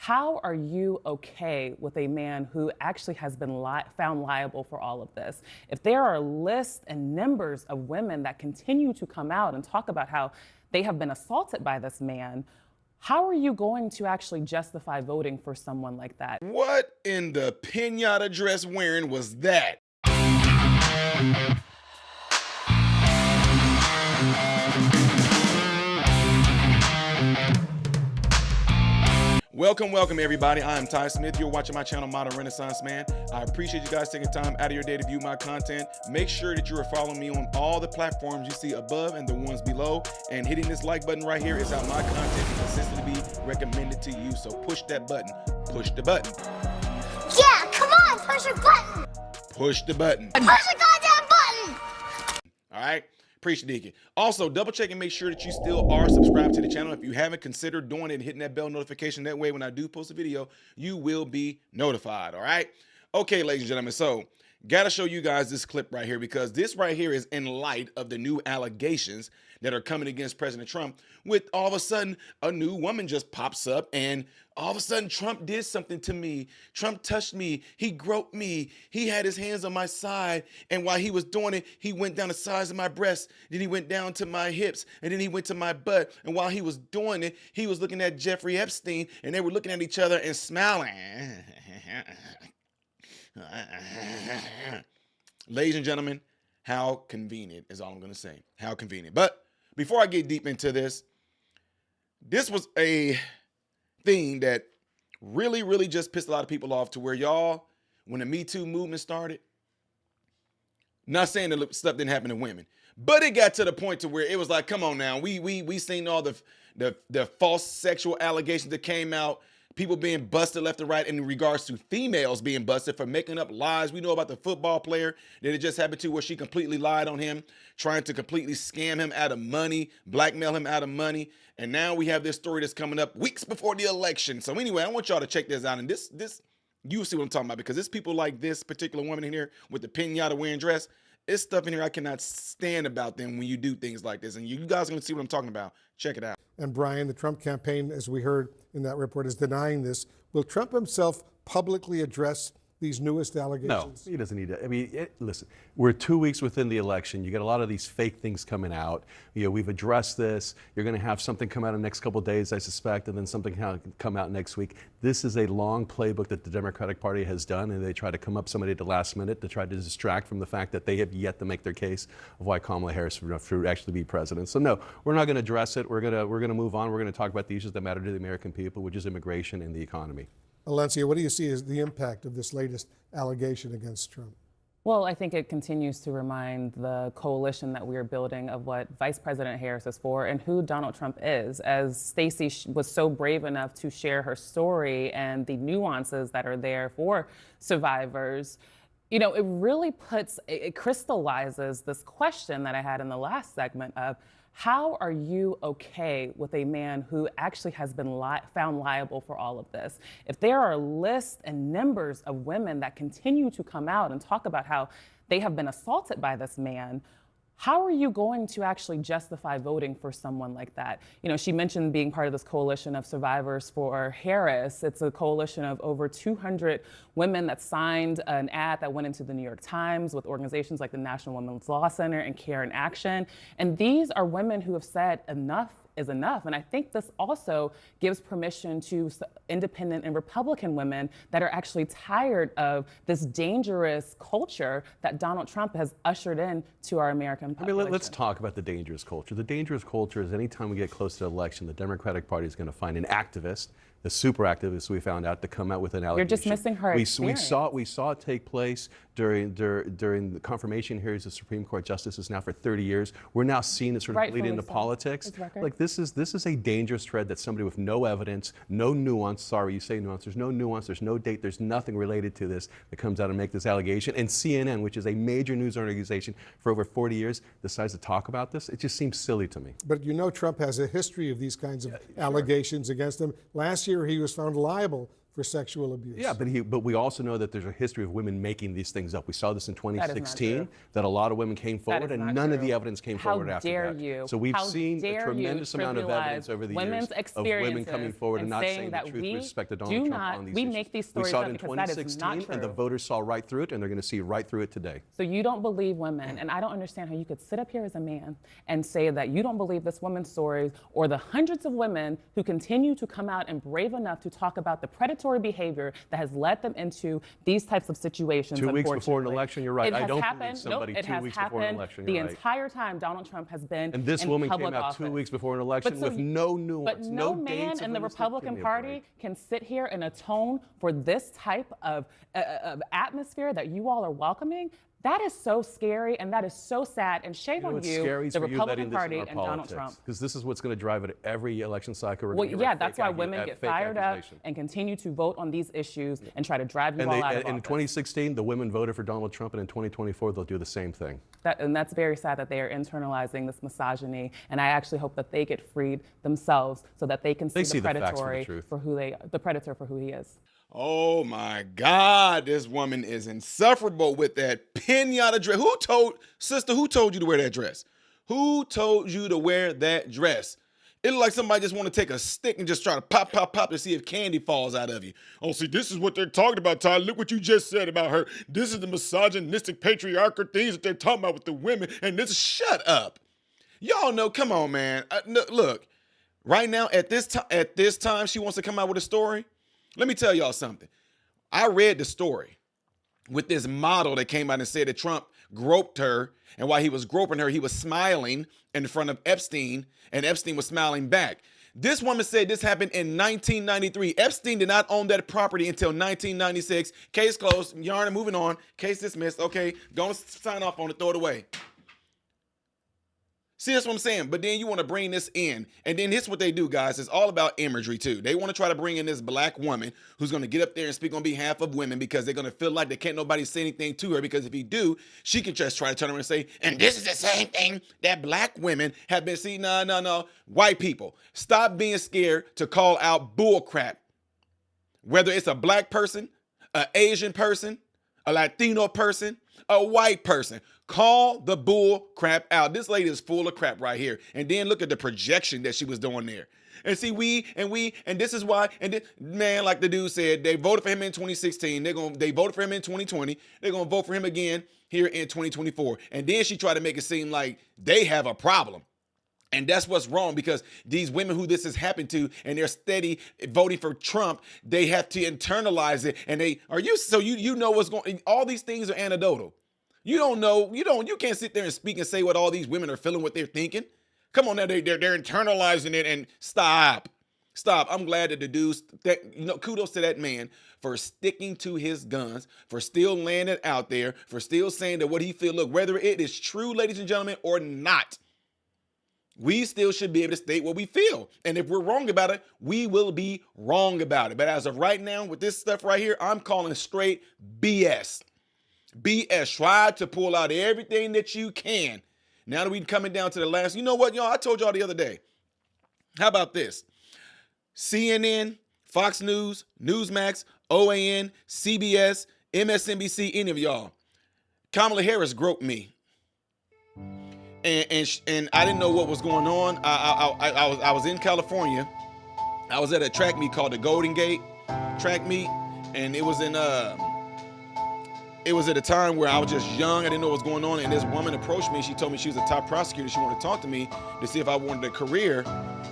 How are you okay with a man who actually has been found liable for all of this? If there are lists and numbers of women that continue to come out and talk about how they have been assaulted by this man, how are you going to actually justify voting for someone like that? What in the pinata dress wearing was that? Welcome everybody. I am Ty Smith. You're watching my channel, Modern Renaissance Man. I appreciate you guys taking time out of your day to view my content. Make sure that you are following me on all the platforms you see above and the ones below. And hitting this like button right here is how my content can consistently be recommended to you. So push that button. Push the button. Yeah, come on, push your button. Push the button. Push the goddamn button. All right. Appreciate it. Also, double check and make sure that you still are subscribed to the channel. If you haven't, consider doing it and hitting that bell notification. That way, when I do post a video, you will be notified. All right. Okay, ladies and gentlemen. So, got to show you guys this clip right here because this right here is in light of the new allegations that are coming against President Trump. With all of a sudden, a new woman just pops up and all of a sudden Trump did something to me. Trump touched me. He groped me. He had his hands on my side. And while he was doing it, he went down the sides of my breasts. Then he went down to my hips. And then he went to my butt. And while he was doing it, he was looking at Jeffrey Epstein and they were looking at each other and smiling. Ladies and gentlemen, how convenient is all I'm going to say. How convenient. But before I get deep into this, this was a thing that really just pissed a lot of people off to where y'all, when the Me Too movement started, not saying that stuff didn't happen to women, but it got to the point to where it was like, come on now, we seen all the false sexual allegations that came out, people being busted left and right in regards to females being busted for making up lies. We know about the football player that it just happened to where she completely lied on him, trying to completely scam him out of money, blackmail him out of money. And now we have this story that's coming up weeks before the election. So anyway, I want y'all to check this out. And this you see what I'm talking about, because it's people like this particular woman in here with the pinata wearing dress. It's stuff in here I cannot stand about them when you do things like this. And you guys are going to see what I'm talking about. Check it out. And Brian, the Trump campaign, as we heard in that report, is denying this. Will Trump himself publicly address these newest allegations? No, he doesn't need to. I mean, listen, we're 2 weeks within the election. You get a lot of these fake things coming out. You know, we've addressed this. You're going to have something come out in the next couple of days, I suspect, and then something come out next week. This is a long playbook that the Democratic Party has done, and they try to come up somebody at the last minute to try to distract from the fact that they have yet to make their case of why Kamala Harris should actually be president. So no, we're not going to address it. We're going to move on. We're going to talk about the issues that matter to the American people, which is immigration and the economy. Alencia, what do you see as the impact of this latest allegation against Trump? Well, I think it continues to remind the coalition that we are building of what Vice President Harris is for and who Donald Trump is. As Stacey was so brave enough to share her story and the nuances that are there for survivors, you know, it crystallizes this question that I had in the last segment of, how are you okay with a man who actually has been found liable for all of this? If there are lists and numbers of women that continue to come out and talk about how they have been assaulted by this man, how are you going to actually justify voting for someone like that? You know, she mentioned being part of this coalition of survivors for Harris. It's a coalition of over 200 women that signed an ad that went into the New York Times with organizations like the National Women's Law Center and Care in Action. And these are women who have said enough is enough. And I think this also gives permission to independent and Republican women that are actually tired of this dangerous culture that Donald Trump has ushered in to our American population. I mean, let's talk about the dangerous culture. The dangerous culture is anytime we get close to the election, the Democratic Party is going to find an activist, the super activists we found out, to come out with an allegation. You're just missing her experience. We saw it take place during the confirmation hearings of Supreme Court justices now for 30 years. We're now seeing it sort of bleed into politics. Like this is a dangerous thread that somebody with no evidence, no nuance, sorry, you say nuance, there's no nuance, there's no date, there's nothing related to this that comes out and make this allegation. And CNN, which is a major news organization for over 40 years, decides to talk about this. It just seems silly to me. But you know Trump has a history of these kinds of allegations against him. Last year he was found liable for sexual abuse. Yeah, but we also know that there's a history of women making these things up. We saw this in That is not 2016, true. that a lot of women came forward, is and not none of true. the evidence came forward after How dare that. you? So we've How seen a dare you tremendous amount of evidence over the women's years of women coming experiences forward and not saying saying the that truth we with respect to do Donald Trump not- on these we issues. make these We stories saw up it in because that is not 2016, and the true. voters saw right through it, and they're going to see right through it today. So you don't believe women, and I don't understand how you could sit up here as a man and say that you don't believe this woman's stories or the hundreds of women who continue to come out and brave enough to talk about the predatory behavior that has led them into these types of situations. 2 weeks before an unfortunately. election, you're right. It I has don't happened. believe somebody Nope, it 2 has weeks before an happened election. the You're right. entire time Donald Trump has been And this in woman public came out office. 2 weeks before an election so with no nuance, But no dates man of in the when this took. Give Republican me a Party break. can sit here and atone for this type of atmosphere that you all are welcoming. That is so scary, and that is so sad, and shame on What's you, scary is the for you Republican letting this in Party, our and Donald politics, Trump. because this is what's going to drive it every election cycle. We're Well, gonna hear yeah, a that's fake why accu- women a get fake fired up accusation. and continue to vote on these issues and try to drive you And all out of in office. 2016, the women voted for Donald Trump, and in 2024, they'll do the same thing. And that's very sad that they are internalizing this misogyny, and I actually hope that they get freed themselves so that they can see, see the the facts for the predatory truth. the predator for who he is. Oh my God, this woman is insufferable with that pinata dress. Who told you to wear that dress? Who told you to wear that dress? It looked like somebody just want to take a stick and just try to pop, pop, pop to see if candy falls out of you. Oh, see, this is what they're talking about, Ty. Look what you just said about her. This is the misogynistic, patriarchal things that they're talking about with the women. And this, shut up. Y'all know, come on, man. Look, right now, at this time, she wants to come out with a story. Let me tell y'all something. I read the story with this model that came out and said that Trump groped her, and while he was groping her, he was smiling in front of Epstein, and Epstein was smiling back. This woman said this happened in 1993. Epstein did not own that property until 1996. Case closed. Yarn, moving on. Case dismissed. Okay, go sign off on it. Throw it away. See, that's what I'm saying. But then you want to bring this in. And then here's what they do, guys. It's all about imagery, too. They want to try to bring in this black woman who's going to get up there and speak on behalf of women because they're going to feel like they can't nobody say anything to her, because if he do, she can just try to turn around and say, and this is the same thing that black women have been seeing. No. White people, stop being scared to call out bull crap. Whether it's a black person, an Asian person, a Latino person, a white person. Call the bull crap out. This lady is full of crap right here. And then look at the projection that she was doing there. And see, and this is why, and this, man, like the dude said, they voted for him in 2016. They voted for him in 2020. They're gonna vote for him again here in 2024. And then she tried to make it seem like they have a problem. And that's what's wrong, because these women who this has happened to and they're steady voting for Trump, they have to internalize it. And you know what's going, all these things are anecdotal. You don't know, you can't sit there and speak and say what all these women are feeling, what they're thinking. Come on now, they're internalizing it, and stop. I'm glad that the dudes, kudos to that man for sticking to his guns, for still laying it out there, for still saying that what he feels, look, whether it is true, ladies and gentlemen, or not, we still should be able to state what we feel. And if we're wrong about it, we will be wrong about it. But as of right now, with this stuff right here, I'm calling straight BS. BS. Try to pull out everything that you can. Now that we're coming down to the last, you know what, y'all? I told y'all the other day. How about this? CNN, Fox News, Newsmax, OAN, CBS, MSNBC, any of y'all. Kamala Harris groped me. And I didn't know what was going on. I was in California. I was at a track meet called the Golden Gate track meet, and it was at a time where I was just young. I didn't know what was going on, and this woman approached me. She told me she was a top prosecutor. She wanted to talk to me to see if I wanted a career.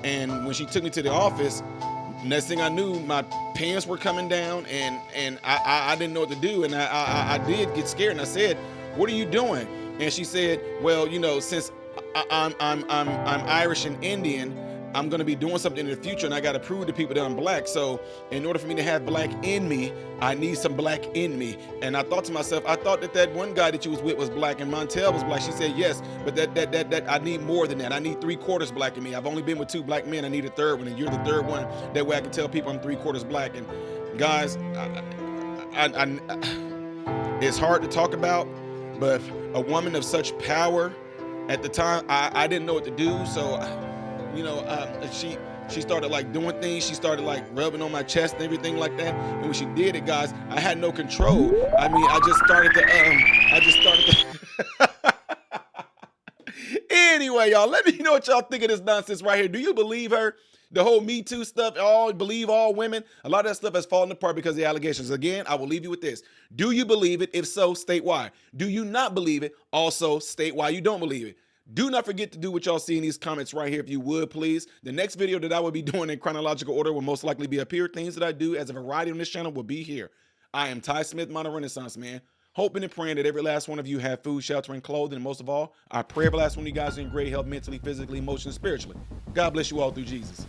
And when she took me to the office, next thing I knew, my pants were coming down, and I didn't know what to do. And I did get scared, and I said, "What are you doing?" And she said, "Well, since I'm Irish and Indian, I'm going to be doing something in the future, and I got to prove to people that I'm black. So in order for me to have black in me, I need some black in me." And I thought to myself, I thought that one guy that you was with was black and Montel was black. She said, "Yes, but that I need more than that. I need 3/4 black in me. I've only been with 2 black men. I need a third one, and you're the third one. That way I can tell people I'm 3/4 black." And guys, it's hard to talk about, but a woman of such power at the time, I didn't know what to do. So, She started like doing things. She started like rubbing on my chest and everything like that. And when she did it, guys, I had no control. I mean, I just started to. Anyway, y'all, let me know what y'all think of this nonsense right here. Do you believe her? The whole Me Too stuff, believe all women. A lot of that stuff has fallen apart because of the allegations. Again, I will leave you with this. Do you believe it? If so, state why. Do you not believe it? Also, state why you don't believe it. Do not forget to do what y'all see in these comments right here, if you would, please. The next video that I will be doing in chronological order will most likely be up here. Things that I do as a variety on this channel will be here. I am Ty Smith, Modern Renaissance Man. Hoping and praying that every last one of you have food, shelter, and clothing. And most of all, I pray every last one of you guys are in great health mentally, physically, emotionally, spiritually. God bless you all through Jesus.